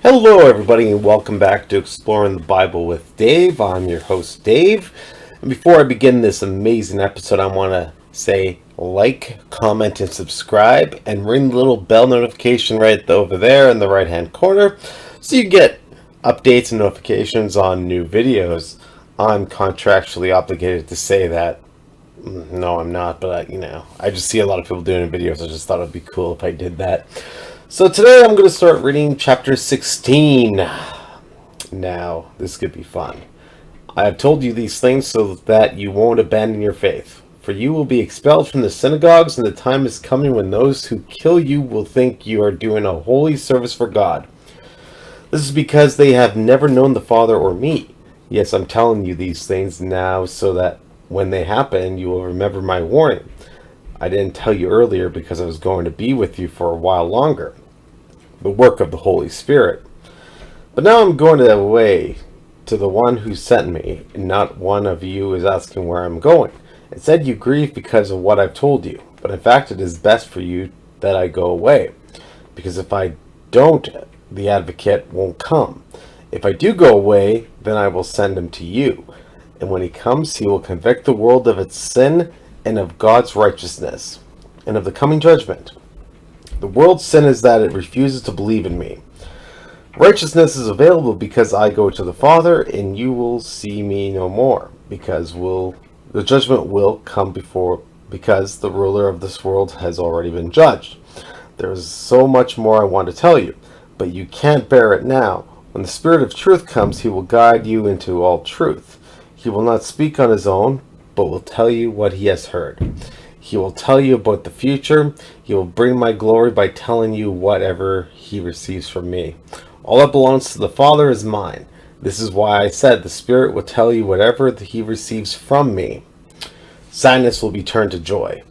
Hello, everybody, and welcome back to Exploring the Bible with Dave. I'm your host, Dave. And before I begin this amazing episode, I want to say like, comment, and subscribe, and ring the little bell notification right over there in the right-hand corner so you get updates and notifications on new videos. I'm contractually obligated to say that. No, I'm not, but I just see a lot of people doing videos. I just thought it'd be cool if I did that. So today I'm going to start reading chapter 16. Now, this could be fun. I have told you these things so that you won't abandon your faith. For you will be expelled from the synagogues, and the time is coming when those who kill you will think you are doing a holy service for God. This is because they have never known the Father or me. Yes, I'm telling you these things now so that when they happen, you will remember my warning. I didn't tell you earlier because I was going to be with you for a while longer. The work of the Holy Spirit. But now I'm going away to the one who sent me, and not one of you is asking where I'm going. Instead, you grieve because of what I've told you. But in fact, it is best for you that I go away. Because if I don't, the advocate won't come. If I do go away, then I will send him to you. And when he comes, he will convict the world of its sin and of God's righteousness, and of the coming judgment. The world's sin is that it refuses to believe in me. Righteousness is available because I go to the Father, and you will see me no more, because the judgment will come because the ruler of this world has already been judged. There is so much more I want to tell you, but you can't bear it now. When the Spirit of truth comes, he will guide you into all truth. He will not speak on his own, but will tell you what he has heard. He will tell you about the future. He will bring my glory by telling you whatever he receives from me. All that belongs to the Father is mine. This is why I said the Spirit will tell you whatever he receives from me. Sadness will be turned to joy.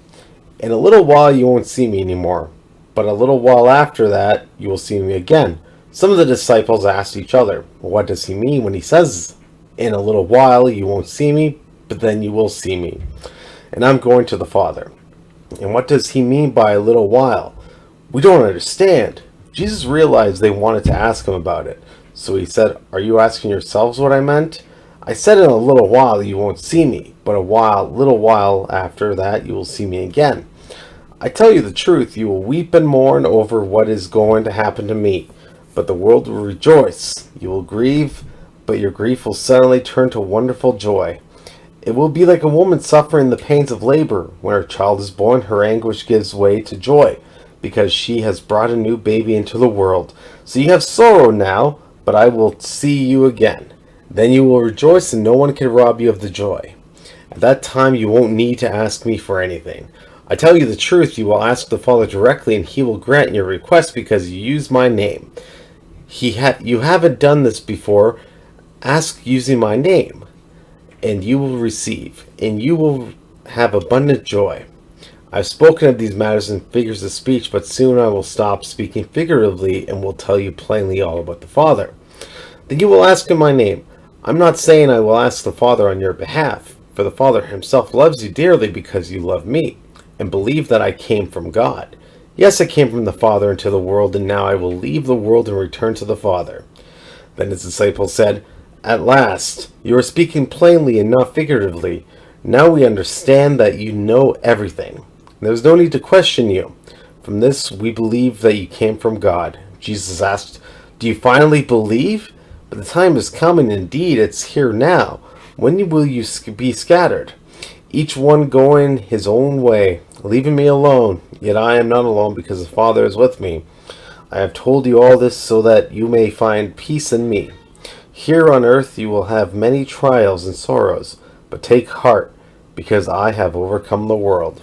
In a little while you won't see me anymore, but a little while after that you will see me again. Some of the disciples asked each other, what does he mean when he says, in a little while you won't see me, but then you will see me, and I'm going to the Father? And what does he mean by a little while? We don't understand. Jesus realized they wanted to ask him about it, so he said, are you asking yourselves what I meant? I said in a little while you won't see me, but little while after that you will see me again. I tell you the truth, you will weep and mourn over what is going to happen to me, but the world will rejoice. You will grieve, but your grief will suddenly turn to wonderful joy. It will be like a woman suffering the pains of labor. When her child is born, her anguish gives way to joy, because she has brought a new baby into the world. So you have sorrow now, but I will see you again. Then you will rejoice, and no one can rob you of the joy. At that time you won't need to ask me for anything. I tell you the truth, you will ask the Father directly, and he will grant your request because you use my name. You haven't done this before. Ask using my name, and you will receive, and you will have abundant joy. I've spoken of these matters in figures of speech, but soon I will stop speaking figuratively and will tell you plainly all about the Father. Then you will ask in my name. I'm not saying I will ask the Father on your behalf, for the Father himself loves you dearly because you love me, and believe that I came from God. Yes, I came from the Father into the world, and now I will leave the world and return to the Father. Then his disciples said, at last, you are speaking plainly and not figuratively. Now we understand that you know everything. There is no need to question you. From this we believe that you came from God. Jesus asked, do you finally believe? But the time is coming, indeed it's here now. When will you be scattered? Each one going his own way, leaving me alone. Yet I am not alone because the Father is with me. I have told you all this so that you may find peace in me. Here on earth you will have many trials and sorrows, but take heart, because I have overcome the world.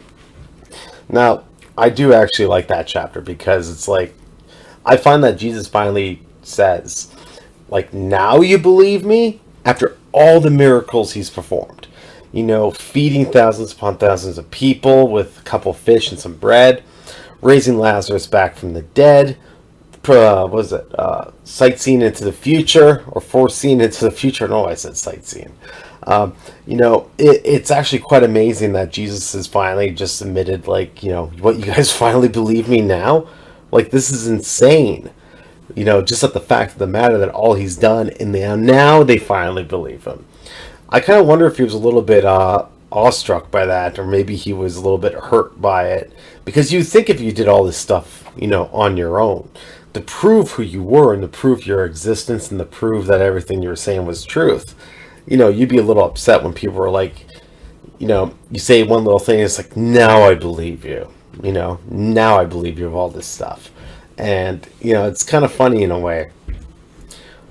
Now, I do actually like that chapter, because it's like, I find that Jesus finally says, like, now you believe me? After all the miracles he's performed. Feeding thousands upon thousands of people with a couple fish and some bread, raising Lazarus back from the dead, sightseeing into the future, or foreseeing into the future. No, I said sightseeing. It's actually quite amazing that Jesus has finally just admitted, what, you guys finally believe me now? Like, this is insane. just at the fact of the matter that all he's done, and now they finally believe him. I kind of wonder if he was a little bit awestruck by that, or maybe he was a little bit hurt by it, because you think if you did all this stuff, on your own, to prove who you were and to prove your existence and to prove that everything you were saying was truth, you'd be a little upset when people were like, you say one little thing, and it's like, now I believe you, now I believe you of all this stuff. And, it's kind of funny in a way.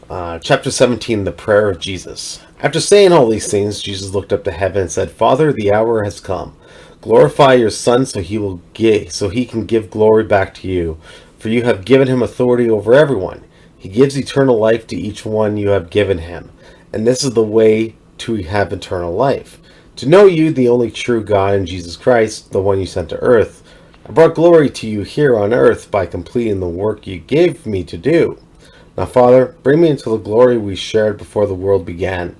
Chapter 17, the prayer of Jesus. After saying all these things, Jesus looked up to heaven and said, Father, the hour has come. Glorify your Son so he can give glory back to you. For you have given him authority over everyone. He gives eternal life to each one you have given him. And this is the way to have eternal life. To know you, the only true God, and Jesus Christ, the one you sent to earth. I brought glory to you here on earth by completing the work you gave me to do. Now, Father, bring me into the glory we shared before the world began.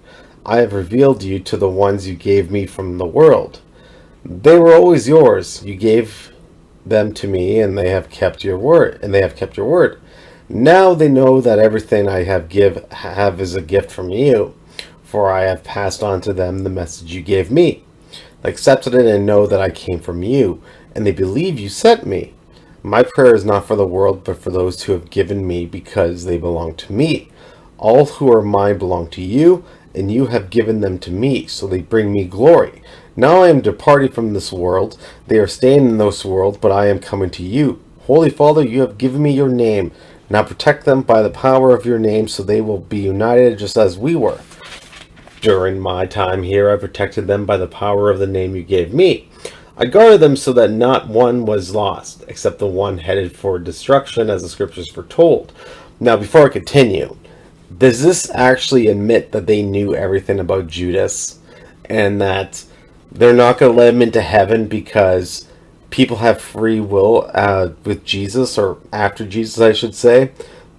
I have revealed you to the ones you gave me from the world. They were always yours. You gave them to me, and they have kept your word. Now they know that everything I have is a gift from you, for I have passed on to them the message you gave me. They accepted it and know that I came from you, and they believe you sent me. My prayer is not for the world, but for those who have given me because they belong to me. All who are mine belong to you, and you have given them to me, so they bring me glory. Now I am departing from this world. They are staying in this world, but I am coming to you. Holy Father, you have given me your name. Now protect them by the power of your name, so they will be united just as we were. During my time here, I protected them by the power of the name you gave me. I guarded them so that not one was lost, except the one headed for destruction, as the scriptures foretold. Now, before I continue, does this actually admit that they knew everything about Judas, and that they're not going to let him into heaven because people have free will with Jesus, or after Jesus, I should say?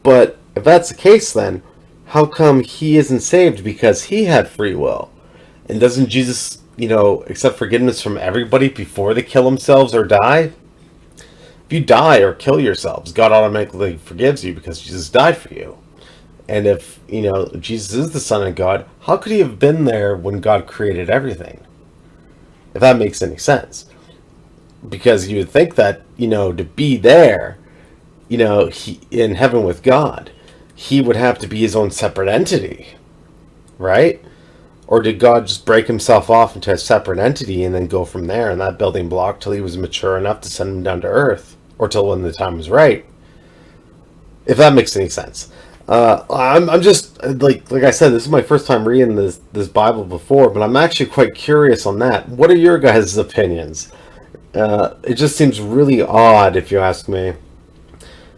But if that's the case, then how come he isn't saved because he had free will? And doesn't Jesus accept forgiveness from everybody before they kill themselves or die? If you die or kill yourselves, God automatically forgives you because Jesus died for you. And if, Jesus is the Son of God, how could he have been there when God created everything? If that makes any sense. Because you would think that, to be there, he, in heaven with God, he would have to be his own separate entity, right? Or did God just break himself off into a separate entity and then go from there in that building block till he was mature enough to send him down to earth? Or till when the time was right? If that makes any sense. I'm just, like I said, this is my first time reading this Bible before, but I'm actually quite curious on that. What are your guys' opinions? It just seems really odd, if you ask me.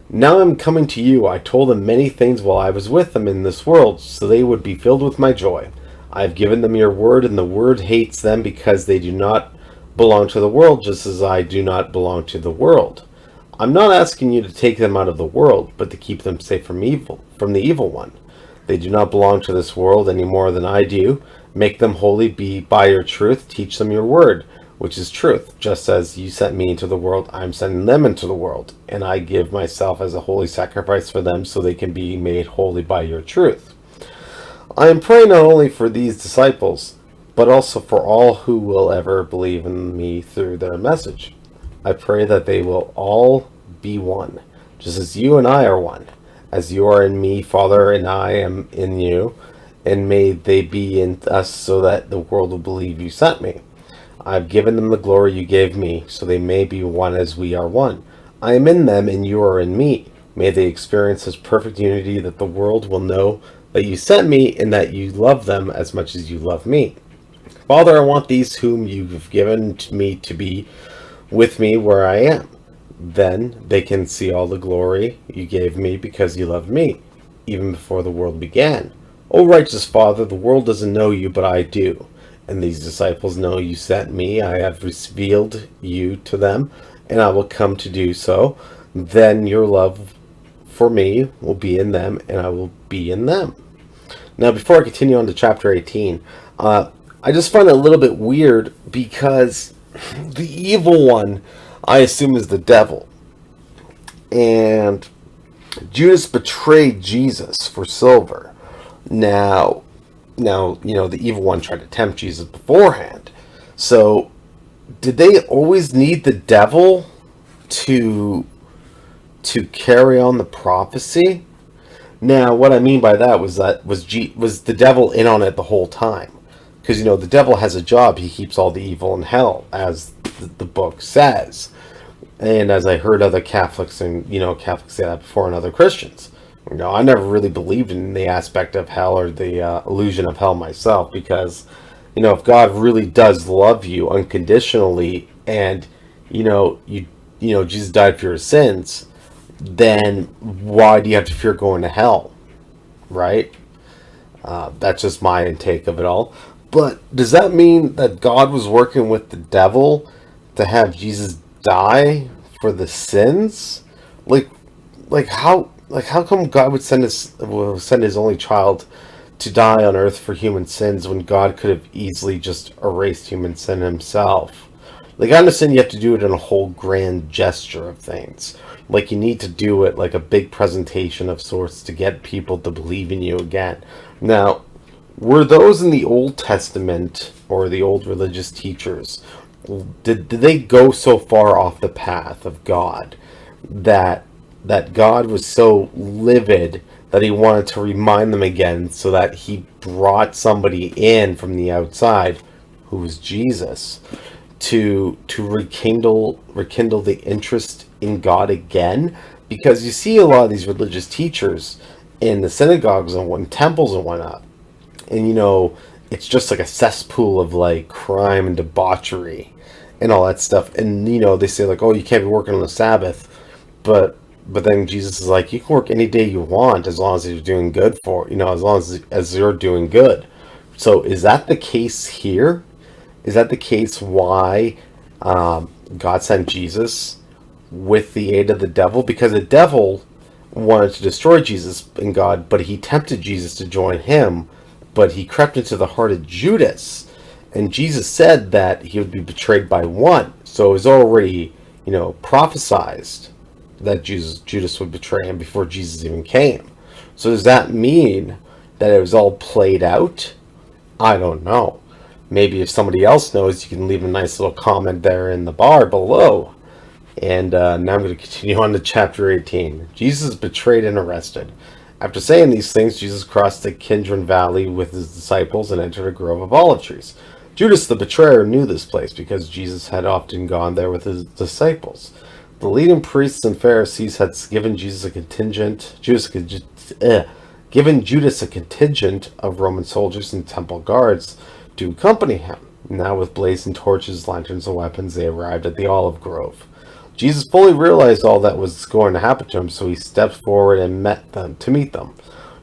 Now I'm coming to you. I told them many things while I was with them in this world, so they would be filled with my joy. I have given them your word, and the word hates them because they do not belong to the world, just as I do not belong to the world. I'm not asking you to take them out of the world, but to keep them safe from the evil one. They do not belong to this world any more than I do. Make them holy by your truth. Teach them your word, which is truth. Just as you sent me into the world, I'm sending them into the world, and I give myself as a holy sacrifice for them so they can be made holy by your truth. I am praying not only for these disciples, but also for all who will ever believe in me through their message. I pray that they will all be one, just as you and I are one. As you are in me, Father, and I am in you, and may they be in us so that the world will believe you sent me. I have given them the glory you gave me, so they may be one as we are one. I am in them, and you are in me. May they experience such perfect unity that the world will know that you sent me and that you love them as much as you love me. Father, I want these whom you have given to me to be with me where I am. Then they can see all the glory you gave me because you loved me, even before the world began. O righteous Father, the world doesn't know you, but I do. And these disciples know you sent me. I have revealed you to them, and I will come to do so. Then your love for me will be in them, and I will be in them. Now, before I continue on to chapter 18, I just find it a little bit weird because the evil one, I assume, is the devil. And Judas betrayed Jesus for silver. Now, the evil one tried to tempt Jesus beforehand. So, did they always need the devil to carry on the prophecy? Now, what I mean by that was was the devil in on it the whole time? Because the devil has a job; he keeps all the evil in hell, as the book says, and as I heard other Catholics and Catholics say that before, and other Christians. I never really believed in the aspect of hell or the illusion of hell myself, because if God really does love you unconditionally, and Jesus died for your sins, then why do you have to fear going to hell, right? That's just my intake of it all. But does that mean that God was working with the devil to have Jesus die for the sins? Like how come God would send his only child to die on earth for human sins when God could have easily just erased human sin himself? I understand you have to do it in a whole grand gesture of things. You need to do it like a big presentation of sorts to get people to believe in you again. Now, were those in the Old Testament or the old religious teachers, did they go so far off the path of God that God was so livid that he wanted to remind them again, so that he brought somebody in from the outside, who was Jesus, to rekindle the interest in God again? Because you see a lot of these religious teachers in the synagogues and temples and whatnot, and it's just like a cesspool of crime and debauchery and all that stuff. And they say oh, you can't be working on the Sabbath, but then Jesus is like, you can work any day you want as long as you're doing good as long as you're doing good. So is that the case here? Is that the case why God sent Jesus with the aid of the devil? Because the devil wanted to destroy Jesus and God, but he tempted Jesus to join him, but he crept into the heart of Judas, and Jesus said that he would be betrayed by one. So it was already, prophesized that Judas would betray him before Jesus even came. So does that mean that it was all played out? I don't know. Maybe if somebody else knows, you can leave a nice little comment there in the bar below. And now I'm going to continue on to chapter 18. Jesus is betrayed and arrested. After saying these things, Jesus crossed the Kidron Valley with his disciples and entered a grove of olive trees. Judas the betrayer knew this place because Jesus had often gone there with his disciples. The leading priests and Pharisees had given Judas a contingent of Roman soldiers and temple guards to accompany him. Now, with blazing torches, lanterns, and weapons, they arrived at the olive grove. Jesus fully realized all that was going to happen to him, so he stepped forward and met them.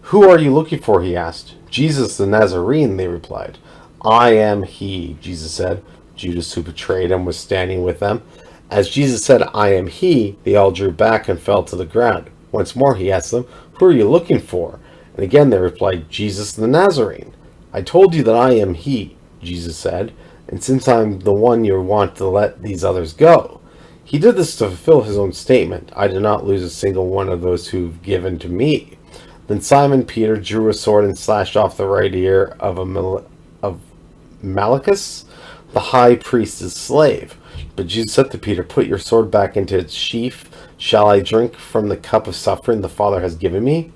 Who are you looking for? He asked. Jesus the Nazarene, they replied. I am he, Jesus said. Judas, who betrayed him, was standing with them. As Jesus said, I am he, they all drew back and fell to the ground. Once more he asked them, who are you looking for? And again they replied, Jesus the Nazarene. I told you that I am he, Jesus said, and since I'm the one you want to let these others go. He did this to fulfill his own statement. I did not lose a single one of those who've given to me. Then Simon Peter drew a sword and slashed off the right ear of Malchus, the high priest's slave. But Jesus said to Peter, put your sword back into its sheath. Shall I drink from the cup of suffering the Father has given me?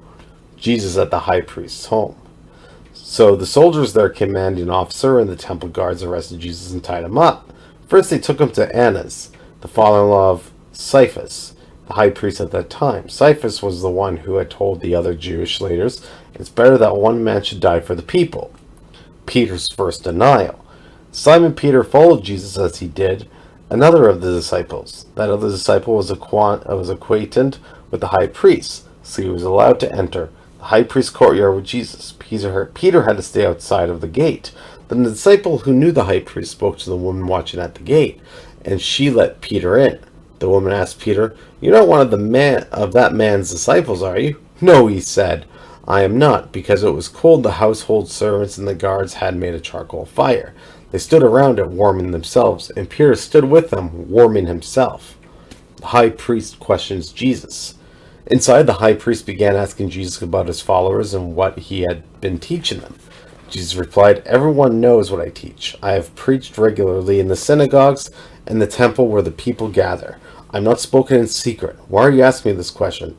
Jesus at the high priest's home. So the soldiers, their commanding officer, and the temple guards arrested Jesus and tied him up. First they took him to Annas, the father-in-law of Caiaphas, the high priest at that time. Caiaphas was the one who had told the other Jewish leaders, it's better that one man should die for the people. Peter's first denial. Simon Peter followed Jesus as he did another of the disciples. That other disciple was acquainted with the high priest, so he was allowed to enter the high priest's courtyard with Jesus. Peter had to stay outside of the gate. Then the disciple who knew the high priest spoke to the woman watching at the gate, and she let Peter in. The woman asked Peter, you're not one of that man's disciples, are you? No, he said, I am not, because it was cold. The household servants and the guards had made a charcoal fire. They stood around it, warming themselves, and Peter stood with them, warming himself. The high priest questions Jesus. Inside, the high priest began asking Jesus about his followers and what he had been teaching them. Jesus replied, "Everyone knows what I teach. I have preached regularly in the synagogues and the temple where the people gather. I'm not spoken in secret. Why are you asking me this question?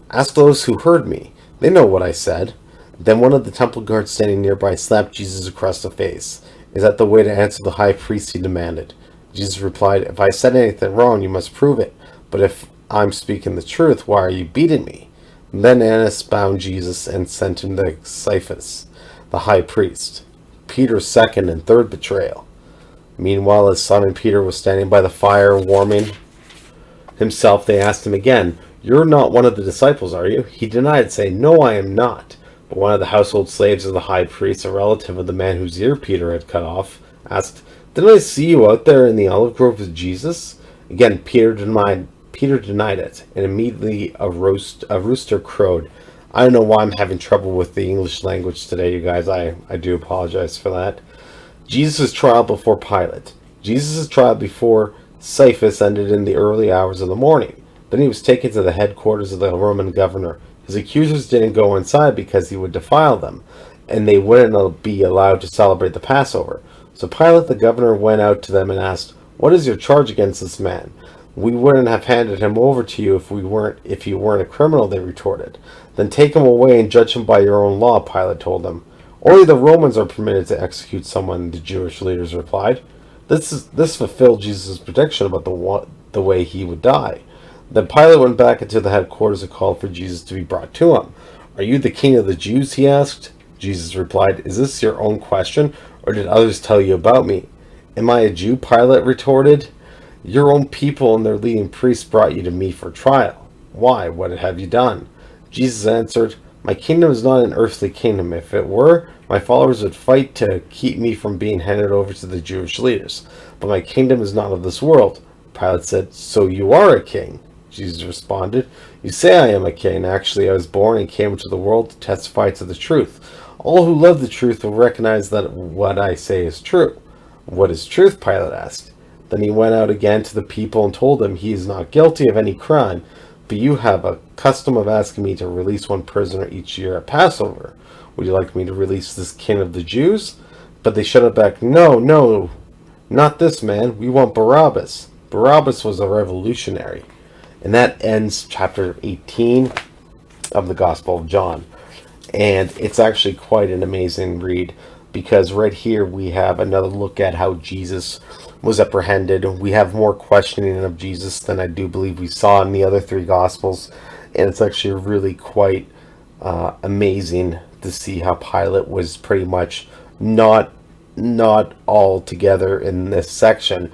Ask those who heard me. They know what I said." Then one of the temple guards standing nearby slapped Jesus across the face. "Is that the way to answer the high priest?" he demanded. Jesus replied, "If I said anything wrong, you must prove it. But if I'm speaking the truth, why are you beating me?" Then Annas bound Jesus and sent him to Caiaphas, the high priest. Peter's second and third betrayal. Meanwhile, as Simon Peter was standing by the fire warming himself, they asked him again, "You're not one of the disciples, are you?" He denied, saying, "No, I am not." But one of the household slaves of the high priest, a relative of the man whose ear Peter had cut off, asked, "Didn't I see you out there in the olive grove with Jesus?" Again, Peter denied it, and immediately a rooster crowed. I don't know why I'm having trouble with the English language today, you guys. I do apologize for that. Jesus' trial before Pilate. Jesus' trial before Caiaphas ended in the early hours of the morning. Then he was taken to the headquarters of the Roman governor. His accusers didn't go inside because he would defile them, and they wouldn't be allowed to celebrate the Passover. So Pilate the governor went out to them and asked, "What is your charge against this man?" "We wouldn't have handed him over to you if you weren't a criminal," they retorted. "Then take him away and judge him by your own law," Pilate told them. "Only the Romans are permitted to execute someone," the Jewish leaders replied. This fulfilled Jesus' prediction about the way he would die. Then Pilate went back into the headquarters and called for Jesus to be brought to him. "Are you the king of the Jews?" he asked. Jesus replied, "Is this your own question, or did others tell you about me?" "Am I a Jew?" Pilate retorted. "Your own people and their leading priests brought you to me for trial. Why? What have you done?" Jesus answered, "My kingdom is not an earthly kingdom. If it were, my followers would fight to keep me from being handed over to the Jewish leaders. But my kingdom is not of this world." Pilate said, "So you are a king?" Jesus responded, "You say I am a king. Actually, I was born and came into the world to testify to the truth. All who love the truth will recognize that what I say is true." "What is truth?" Pilate asked. Then he went out again to the people and told them, "He is not guilty of any crime, but you have a custom of asking me to release one prisoner each year at Passover. Would you like me to release this king of the Jews?" But they shouted back, "No, no, not this man. We want Barabbas." Barabbas was a revolutionary. And that ends chapter 18 of the Gospel of John. And it's actually quite an amazing read, because right here we have another look at how Jesus was apprehended. We have more questioning of Jesus than I do believe we saw in the other three Gospels. And it's actually really quite amazing to see how Pilate was pretty much not all together in this section,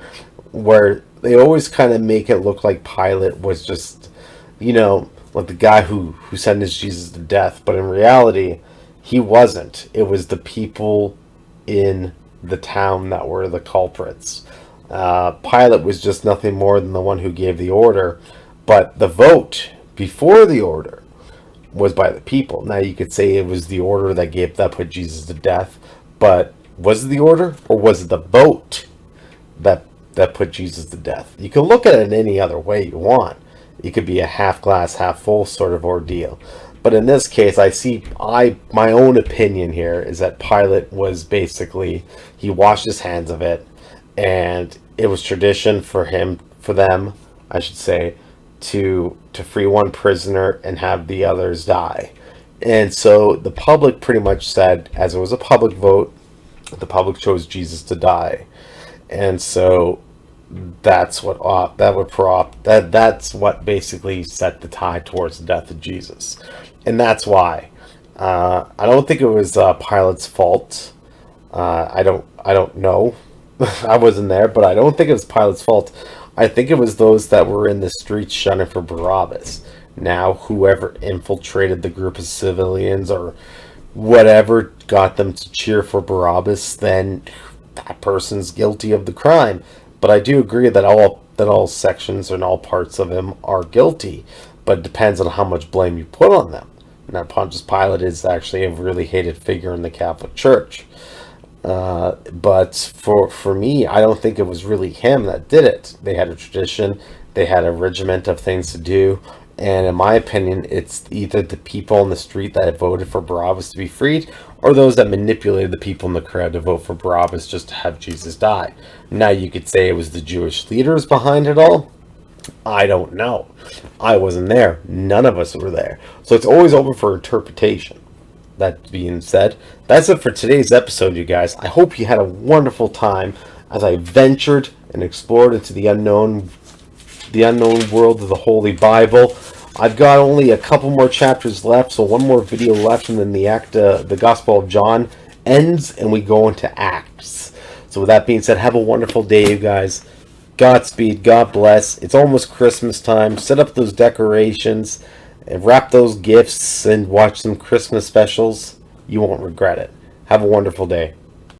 where they always kind of make it look like Pilate was just, like the guy who sentenced Jesus to death. But in reality, he wasn't. It was the people in the town that were the culprits. Pilate was just nothing more than the one who gave the order. But the vote before the order was by the people. Now you could say it was the order that put Jesus to death. But was it the order, or was it the vote that put Jesus to death? You can look at it in any other way you want. It could be a half glass, half full sort of ordeal. But in this case, my own opinion here is that Pilate was basically, he washed his hands of it, and it was tradition for them, I should say, to free one prisoner and have the others die. And so the public pretty much said, as it was a public vote, the public chose Jesus to die. And so that's what basically set the tide towards the death of Jesus. And that's why I don't think it was Pilate's fault. I don't know. I wasn't there, but I don't think it was Pilate's fault. I think it was those that were in the streets shouting for Barabbas. Now, whoever infiltrated the group of civilians or whatever got them to cheer for Barabbas, then that person's guilty of the crime. But I do agree that all sections and all parts of him are guilty, but it depends on how much blame you put on them. Now, Pontius Pilate is actually a really hated figure in the Catholic Church. But for me, I don't think it was really him that did it. They had a tradition, they had a regiment of things to do, And in my opinion, it's either the people on the street that voted for Barabbas to be freed, or those that manipulated the people in the crowd to vote for Barabbas just to have Jesus die. Now, you could say it was the Jewish leaders behind it all. I don't know. I wasn't there. None of us were there. So it's always open for interpretation. That being said, that's it for today's episode, you guys. I hope you had a wonderful time as I ventured and explored into the unknown world of the Holy Bible. I've got only a couple more chapters left, so one more video left, and then the Gospel of John ends, and we go into Acts. So with that being said, have a wonderful day, you guys. Godspeed, God bless. It's almost Christmas time. Set up those decorations, and wrap those gifts, and watch some Christmas specials. You won't regret it. Have a wonderful day.